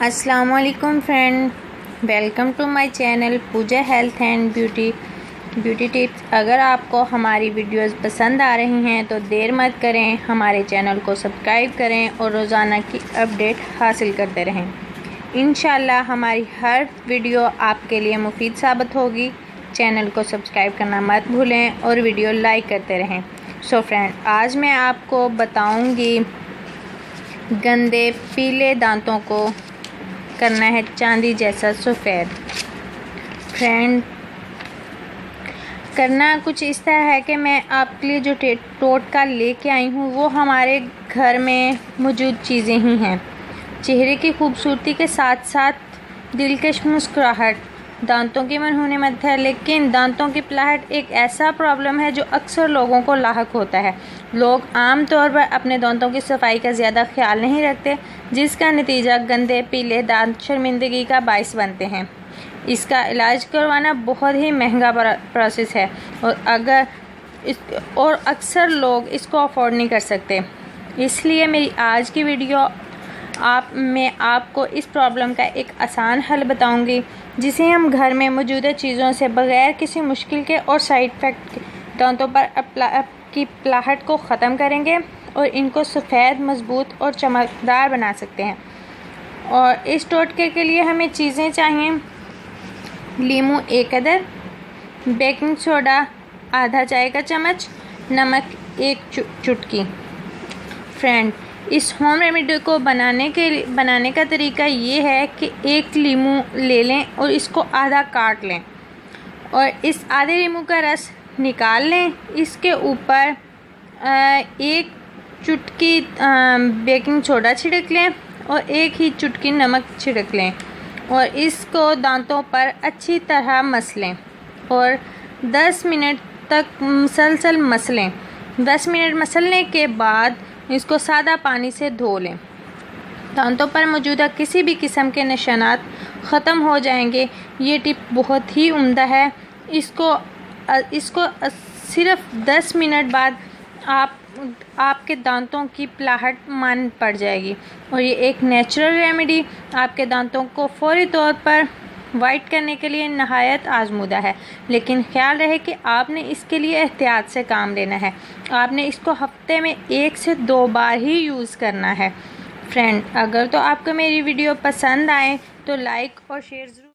अस्सलामुअलैकुम friend, welcome to my channel Pooja health and beauty tips. अगर आपको हमारी वीडियोस पसंद आ रही हैं तो देर मत करें, हमारे चैनल को सब्सक्राइब करें और रोज़ाना की अपडेट हासिल करते रहें। इंशाल्लाह हमारी हर वीडियो आपके लिए मुफीद साबित होगी। चैनल को सब्सक्राइब करना मत भूलें और वीडियो लाइक करते रहें। सो फ्रेंड, आज मैं आपको बताऊंगी गंदे पीले दांतों को करना है चांदी जैसा सफ़ेद। फ्रेंड, करना कुछ इस तरह है कि मैं आपके लिए जो टोटका लेके आई हूँ वो हमारे घर में मौजूद चीज़ें ही हैं। चेहरे की खूबसूरती के साथ साथ दिलकश मुस्कुराहट, दांतों की मनहूने मत है, लेकिन दांतों की पिलाहट एक ऐसा प्रॉब्लम है जो अक्सर लोगों को लाहक होता है। लोग आम तौर पर अपने दांतों की सफाई का ज़्यादा ख्याल नहीं रखते, जिसका नतीजा गंदे पीले दांत शर्मिंदगी का बायस बनते हैं। इसका इलाज करवाना बहुत ही महंगा प्रोसेस है और अक्सर लोग इसको अफोर्ड नहीं कर सकते। इसलिए मेरी आज की वीडियो मैं आपको इस प्रॉब्लम का एक आसान हल बताऊंगी, जिसे हम घर में मौजूदा चीज़ों से बग़ैर किसी मुश्किल के और साइड इफ़ेक्ट दांतों पर की पिलाहट को ख़त्म करेंगे और इनको सफ़ेद, मज़बूत और चमकदार बना सकते हैं। और इस टोटके के लिए हमें चीज़ें चाहिए: लीमू 1 अदद, बेकिंग सोडा आधा चाय का चम्मच, नमक 1 चुटकी। फ्रेंड, इस होम रेमेडी को बनाने का तरीका ये है कि 1 लीमू ले लें और इसको आधा काट लें और इस आधे लीमू का रस निकाल लें। इसके ऊपर 1 चुटकी बेकिंग सोडा छिड़क लें और 1 ही चुटकी नमक छिड़क लें और इसको दांतों पर अच्छी तरह मस लें और 10 मिनट तक मुसलसल मसलें। 10 मिनट मसलने के बाद इसको सादा पानी से धो लें। दांतों पर मौजूदा किसी भी किस्म के निशानात ख़त्म हो जाएंगे। ये टिप बहुत ही उम्दा है। इसको सिर्फ 10 मिनट बाद आपके दांतों की पिलाहट मान पड़ जाएगी और ये एक नेचुरल रेमेडी आपके दांतों को फौरी तौर पर वाइट करने के लिए नहायत आजमूदा है। लेकिन ख्याल रहे कि आपने इसके लिए एहतियात से काम लेना है। आपने इसको हफ्ते में 1 से 2 बार ही यूज़ करना है। फ्रेंड, अगर तो आपको मेरी वीडियो पसंद आए तो लाइक और शेयर ज़रूर